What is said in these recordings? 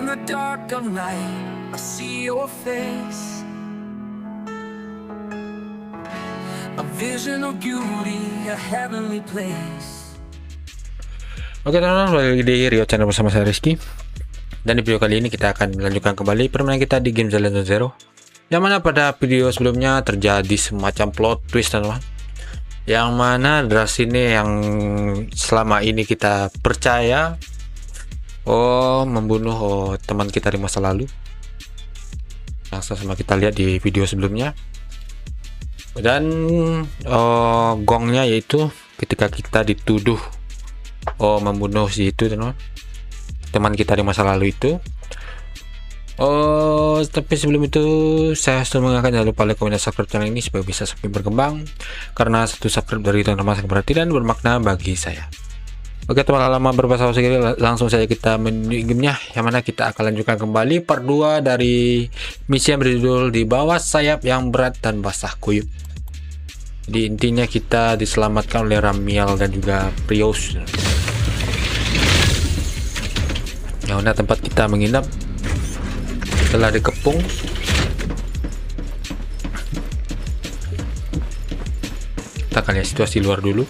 In the dark of night, I see your face. A vision of beauty, a heavenly place. Oke teman-teman, balik lagi di Rio Channel bersama saya Rizky. Dan di video kali ini kita akan melanjutkan kembali permainan kita di game Zenless Zero. Yang mana pada video sebelumnya terjadi semacam plot twist teman-teman. Yang mana Dras ini yang selama ini kita percaya membunuh teman kita di masa lalu. Langsung sama kita lihat di video sebelumnya. Dan gongnya yaitu ketika kita dituduh membunuh si itu teman kita di masa lalu itu. Tapi sebelum itu saya sudah mengingatkan jangan lupa like, komen, dan subscribe channel ini supaya bisa semakin berkembang, karena satu subscribe dari teman-teman sangat berarti dan bermakna bagi saya. Oke teman, lama berbahasa sekali, langsung saja kita menuju gamenya, yang mana kita akan lanjutkan kembali part 2 dari misi yang berjudul di bawah sayap yang berat dan basah Kuyub. Jadi intinya kita diselamatkan oleh remielle dan juga Prius, yang mana tempat kita menginap telah dikepung. Kita akan lihat situasi luar dulu.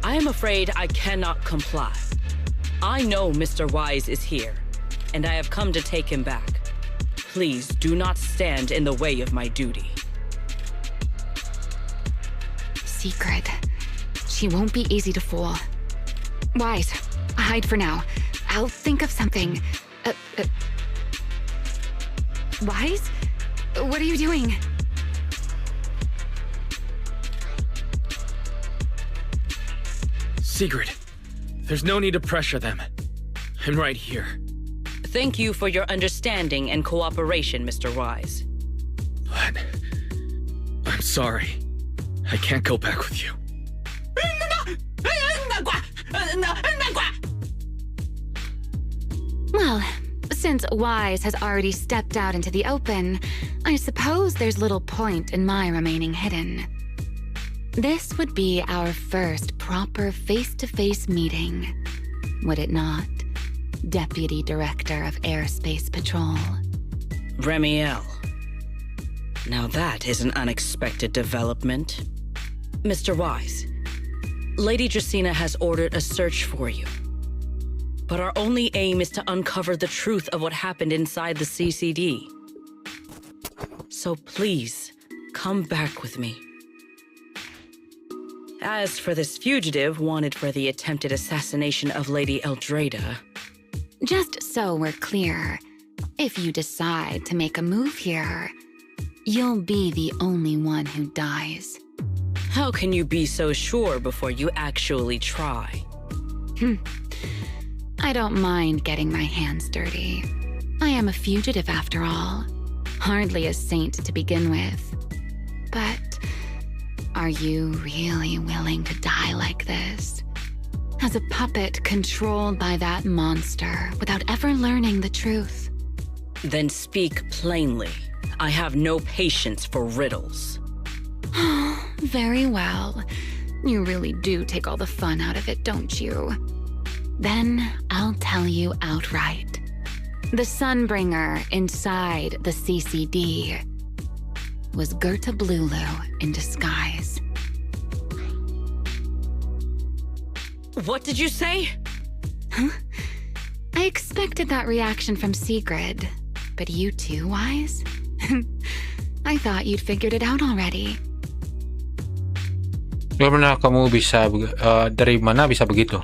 I am afraid I cannot comply. I know Mr. Wise is here, and I have come to take him back. Please do not stand in the way of my duty. Secret. She won't be easy to fool. Wise, hide for now. I'll think of something. Wise? What are you doing? Secret. There's no need to pressure them. I'm right here. Thank you for your understanding and cooperation, Mr. Wise. But I'm sorry. I can't go back with you. Well, since Wise has already stepped out into the open, I suppose there's little point in my remaining hidden. This would be our first proper face-to-face meeting, would it not, Deputy Director of Airspace Patrol? Remielle. Now that is an unexpected development. Mr. Wise, Lady Dresina has ordered a search for you. But our only aim is to uncover the truth of what happened inside the CCD. So please, come back with me. As for this fugitive wanted for the attempted assassination of Lady Eldrada... Just so we're clear, if you decide to make a move here, you'll be the only one who dies. How can you be so sure before you actually try? I don't mind getting my hands dirty. I am a fugitive after all. Hardly a saint to begin with. But are you really willing to die like this? As a puppet controlled by that monster without ever learning the truth? Then speak plainly. I have no patience for riddles. Very well. You really do take all the fun out of it, don't you? Then I'll tell you outright. The Sunbringer inside the CCD was Gerta Blulu in disguise. What did you say? Huh? I expected that reaction from Sigrid, but you too, Wise? I thought you'd figured it out already. Bagaimana kamu bisa dari mana bisa begitu?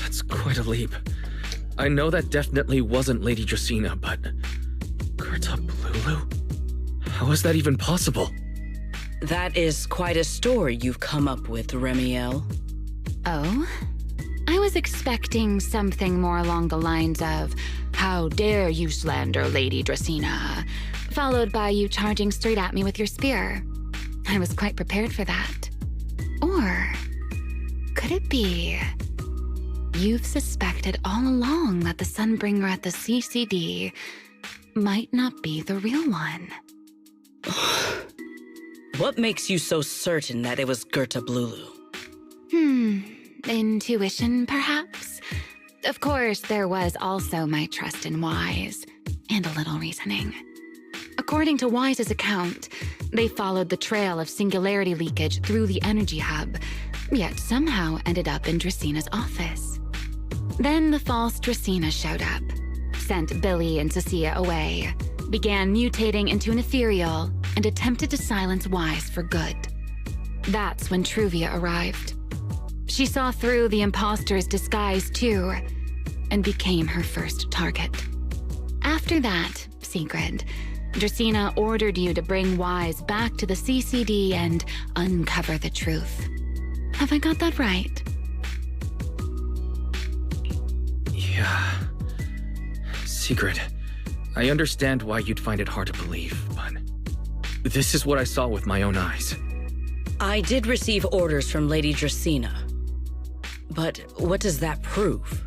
That's quite a leap. I know that definitely wasn't Lady Dresina, but Gerta Blulu? How is that even possible? That is quite a story you've come up with, Remielle. Oh? I was expecting something more along the lines of, "How dare you slander Lady Dresina?" followed by you charging straight at me with your spear. I was quite prepared for that. Or could it be you've suspected all along that the Sunbringer at the CCD might not be the real one? What makes you so certain that it was Gerta Blulu? Intuition, perhaps? Of course, there was also my trust in Wise, and a little reasoning. According to Wise's account, they followed the trail of singularity leakage through the energy hub, yet somehow ended up in Dracina's office. Then the false Dracina showed up, sent Billy and Cecilia away, began mutating into an ethereal, and attempted to silence Wise for good. That's when Truvia arrived. She saw through the imposter's disguise too, and became her first target. After that, Sigrid, Dracina ordered you to bring Wise back to the CCD and uncover the truth. Have I got that right? Yeah. Sigrid, I understand why you'd find it hard to believe, but this is what I saw with my own eyes. I did receive orders from Lady Dracina. But what does that prove?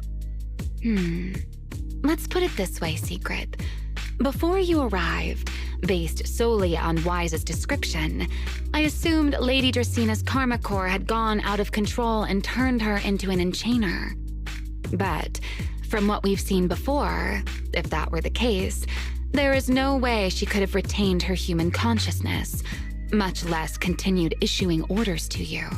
Let's put it this way, Sigrid. Before you arrived, based solely on Wise's description, I assumed Lady Dracina's karma core had gone out of control and turned her into an enchainer. But from what we've seen before, if that were the case, there is no way she could have retained her human consciousness, much less continued issuing orders to you.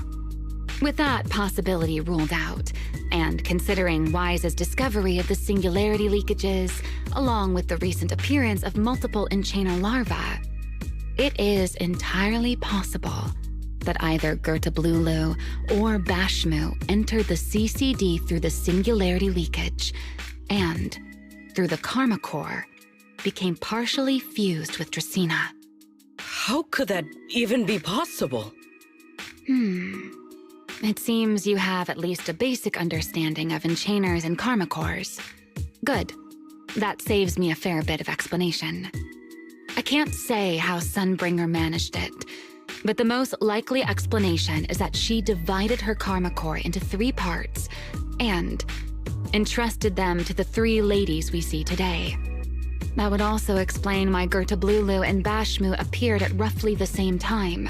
With that possibility ruled out, and considering Wise's discovery of the singularity leakages, along with the recent appearance of multiple enchainer larvae, it is entirely possible that either Gerta Blulu or Bashmu entered the CCD through the singularity leakage, and, through the karma core, became partially fused with Dracina. How could that even be possible? It seems you have at least a basic understanding of enchainers and karma cores. Good. That saves me a fair bit of explanation. I can't say how Sunbringer managed it, but the most likely explanation is that she divided her karma core into 3 parts and entrusted them to the 3 ladies we see today. That would also explain why Gerta Blulu and Bashmu appeared at roughly the same time.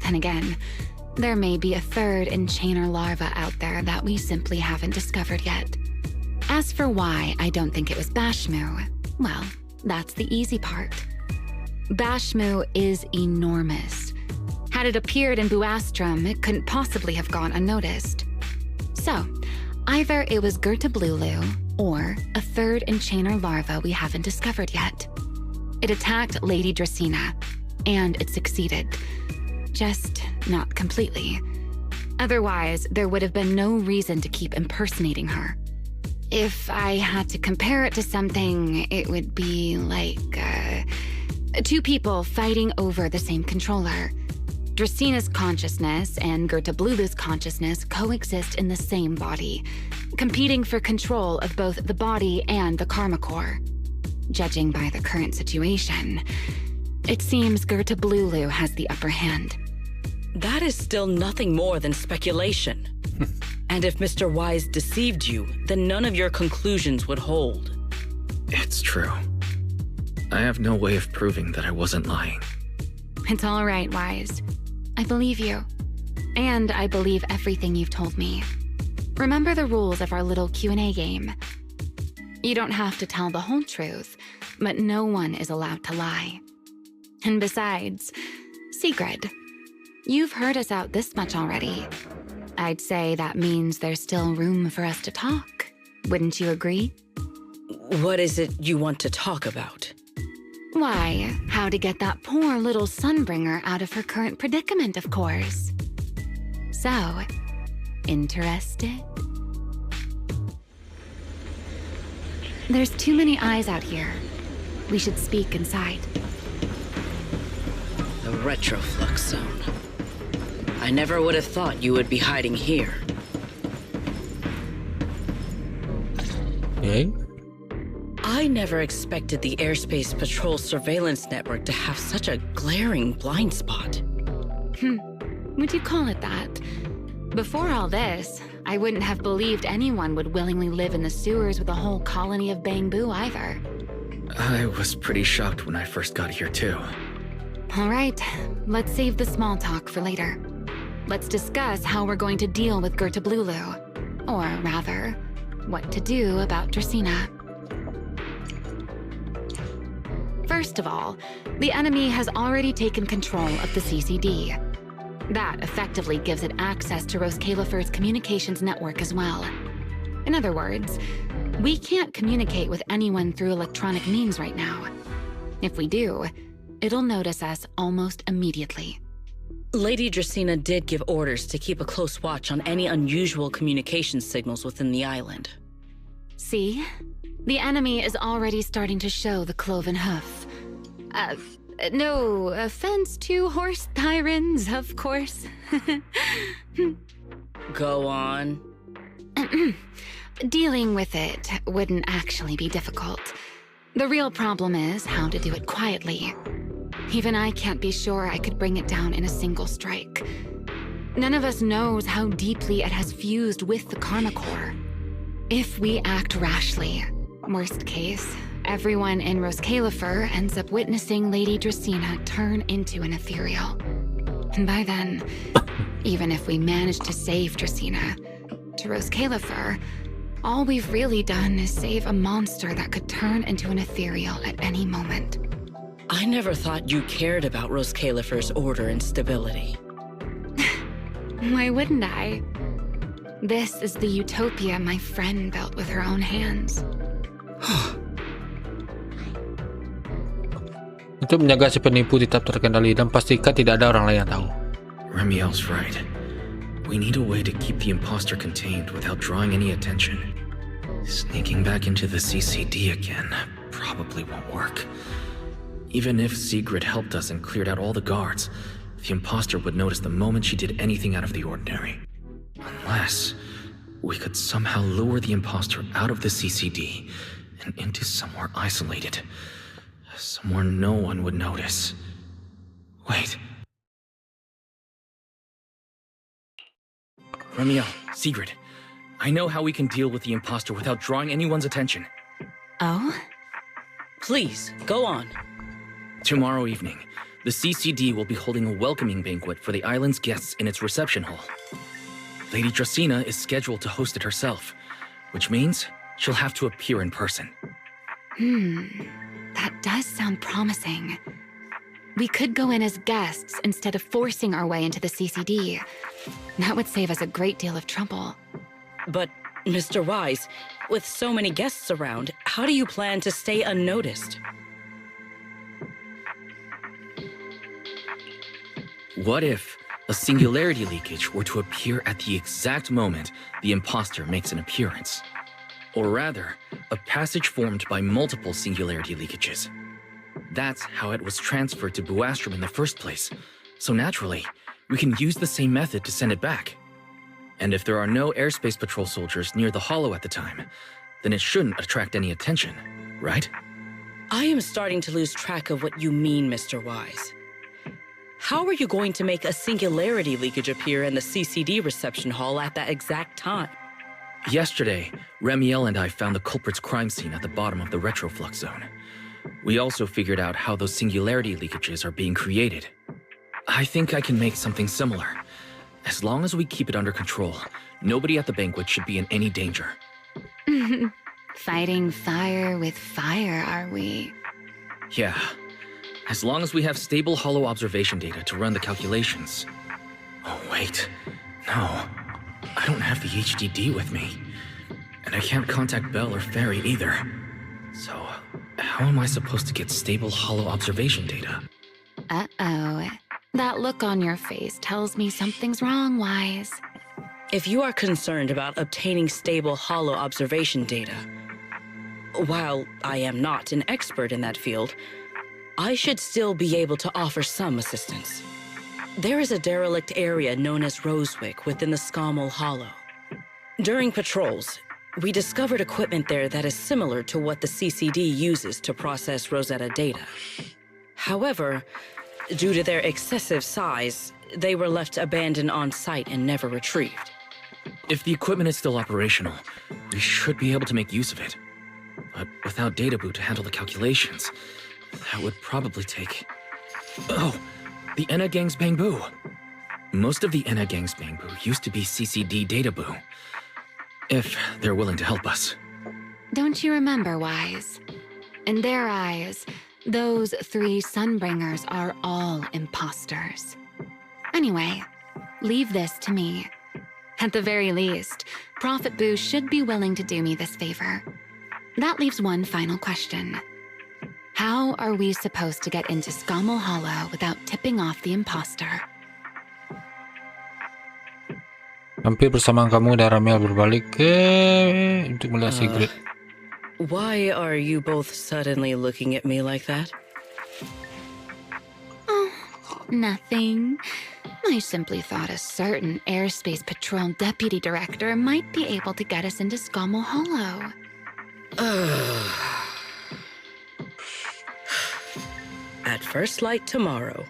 Then again, there may be a 3rd enchainer larva out there that we simply haven't discovered yet. As for why I don't think it was Bashmu, well, that's the easy part. Bashmu is enormous. Had it appeared in Buastrum, it couldn't possibly have gone unnoticed. So, either it was Gerta Blulu or a 3rd enchainer larva we haven't discovered yet. It attacked Lady Dracina, and it succeeded. Just not completely. Otherwise, there would have been no reason to keep impersonating her. If I had to compare it to something, it would be like 2 people fighting over the same controller. Dracina's consciousness and Gerta Blulu's consciousness coexist in the same body, competing for control of both the body and the karma core. Judging by the current situation, it seems Gerta Blulu has the upper hand. That is still nothing more than speculation. And if Mr. Wise deceived you, then none of your conclusions would hold. It's true. I have no way of proving that I wasn't lying. It's all right, Wise. I believe you. And I believe everything you've told me. Remember the rules of our little Q&A game. You don't have to tell the whole truth, but no one is allowed to lie. And besides, Sigrid, you've heard us out this much already. I'd say that means there's still room for us to talk. Wouldn't you agree? What is it you want to talk about? Why, how to get that poor little Sunbringer out of her current predicament, of course. So, interested? There's too many eyes out here. We should speak inside. The retroflux zone. I never would have thought you would be hiding here. Okay. I never expected the Airspace Patrol surveillance network to have such a glaring blind spot. Would you call it that? Before all this, I wouldn't have believed anyone would willingly live in the sewers with a whole colony of Bangbu either. I was pretty shocked when I first got here too. All right, let's save the small talk for later. Let's discuss how we're going to deal with Blulu. Or rather, what to do about Dracena. First of all, the enemy has already taken control of the CCD. That effectively gives it access to Roskalifer's communications network as well. In other words, we can't communicate with anyone through electronic means right now. If we do, it'll notice us almost immediately. Lady Dracena did give orders to keep a close watch on any unusual communication signals within the island. See? The enemy is already starting to show the cloven hoof. No offense to horse tyrants, of course. Go on. Dealing with it wouldn't actually be difficult. The real problem is how to do it quietly. Even I can't be sure I could bring it down in a single strike. None of us knows how deeply it has fused with the Karma Core. If we act rashly, worst case, everyone in Roskalifer ends up witnessing Lady Dracena turn into an ethereal. And by then, even if we manage to save Dracena, to Roskalifer, all we've really done is save a monster that could turn into an ethereal at any moment. I never thought you cared about Roskalifer's order and stability. Why wouldn't I? This is the utopia my friend built with her own hands. Untuk menjaga si penipu tetap terkendali dan pastikan tidak ada orang lain yang tahu. Remielle's right. We need a way to keep the imposter contained without drawing any attention. Sneaking back into the CCD again probably won't work. Even if Sigrid helped us and cleared out all the guards, the imposter would notice the moment she did anything out of the ordinary. Unless we could somehow lure the imposter out of the CCD and into somewhere isolated. Somewhere no one would notice. Wait. Remielle, Sigrid, I know how we can deal with the imposter without drawing anyone's attention. Oh? Please, go on. Tomorrow evening, the CCD will be holding a welcoming banquet for the island's guests in its reception hall. Lady Dracena is scheduled to host it herself, which means she'll have to appear in person. That does sound promising. We could go in as guests instead of forcing our way into the CCD. That would save us a great deal of trouble. But, Mr. Wise, with so many guests around, how do you plan to stay unnoticed? What if a singularity leakage were to appear at the exact moment the imposter makes an appearance? Or rather, a passage formed by multiple singularity leakages. That's how it was transferred to Buastrum in the first place. So naturally, we can use the same method to send it back. And if there are no airspace patrol soldiers near the hollow at the time, then it shouldn't attract any attention, right? I am starting to lose track of what you mean, Mr. Wise. How are you going to make a singularity leakage appear in the CCD reception hall at that exact time? Yesterday, Remielle and I found the culprit's crime scene at the bottom of the retroflux zone. We also figured out how those singularity leakages are being created. I think I can make something similar. As long as we keep it under control, nobody at the banquet should be in any danger. Fighting fire with fire, are we? Yeah. As long as we have stable hollow observation data to run the calculations. Oh, wait. No. I don't have the HDD with me. And I can't contact Belle or Ferry either. So, how am I supposed to get stable hollow observation data? Uh-oh. That look on your face tells me something's wrong, Wise. If you are concerned about obtaining stable hollow observation data, while I am not an expert in that field, I should still be able to offer some assistance. There is a derelict area known as Rosewick within the Scommel Hollow. During patrols, we discovered equipment there that is similar to what the CCD uses to process Rosetta data. However, due to their excessive size, they were left abandoned on site and never retrieved. If the equipment is still operational, we should be able to make use of it. But without data boot to handle the calculations, that would probably take... Oh, the Enna Gang's Bangbu. Most of the Enna Gang's Bangbu used to be CCD Databoo. If they're willing to help us. Don't you remember, Wise? In their eyes, those 3 Sunbringers are all imposters. Anyway, leave this to me. At the very least, Prophet Boo should be willing to do me this favor. That leaves one final question. How are we supposed to get into Skamo Hollow without tipping off the imposter? Hampir bersamaan kamu dan Remielle berbalik untuk melihat Sigrid. Why are you both suddenly looking at me like that? Oh, nothing. I simply thought a certain airspace patrol deputy director might be able to get us into Skamo Hollow. At first light tomorrow,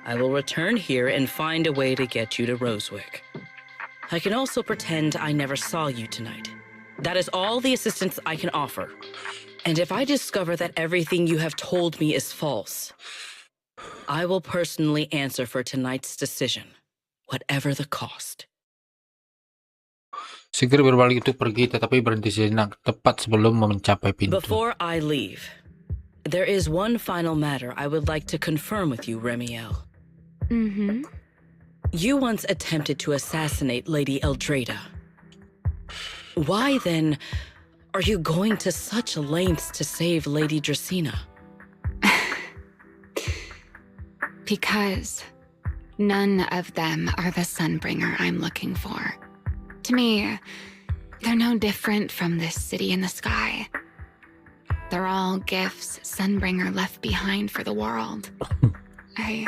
I will return here and find a way to get you to Rosewick. I can also pretend I never saw you tonight. That is all the assistance I can offer. And if I discover that everything you have told me is false, I will personally answer for tonight's decision, whatever the cost. Sigrid berbalik untuk pergi, tetapi berhenti sejenak tepat sebelum mencapai pintu. Before I leave, there is one final matter I would like to confirm with you, Remielle. Mm-hmm. You once attempted to assassinate Lady Eldrada. Why, then, are you going to such lengths to save Lady Dracena? Because none of them are the Sunbringer I'm looking for. To me, they're no different from this city in the sky. They're all gifts Sunbringer left behind for the world. I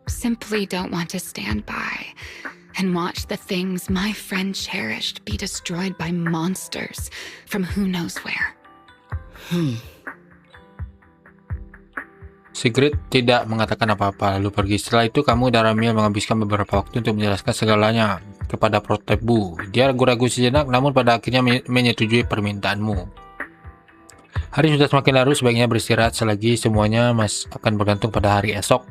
simply don't want to stand by and watch the things my friend cherished be destroyed by monsters from who knows where. Sigrid tidak mengatakan apa-apa lalu pergi. Setelah itu kamu dan Remielle menghabiskan beberapa waktu untuk menjelaskan segalanya kepada Prophet Boo. Dia ragu-ragu sejenak namun pada akhirnya menyetujui permintaanmu. Hari sudah semakin larut, sebaiknya beristirahat selagi semuanya akan bergantung pada hari esok.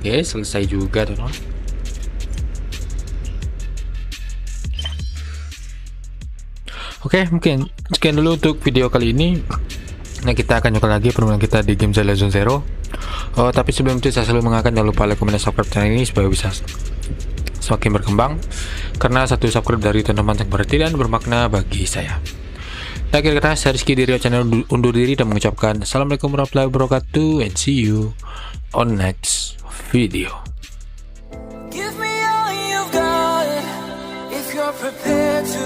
Oke, selesai juga teman-teman. Oke, mungkin sekian dulu untuk video kali ini. Nah, kita akan nyoba lagi permainan kita di game Zenless Zone Zero. Tapi sebelum itu saya selalu mengingatkan jangan lupa like, komen, dan subscribe channel ini supaya bisa semakin berkembang. Karena satu subscribe dari teman-teman yang berarti dan bermakna bagi saya. Nah, akhir kata saya Rizky dari channel undur diri dan mengucapkan Assalamualaikum warahmatullahi wabarakatuh and see you on next video. Give me all you've got if you're prepared to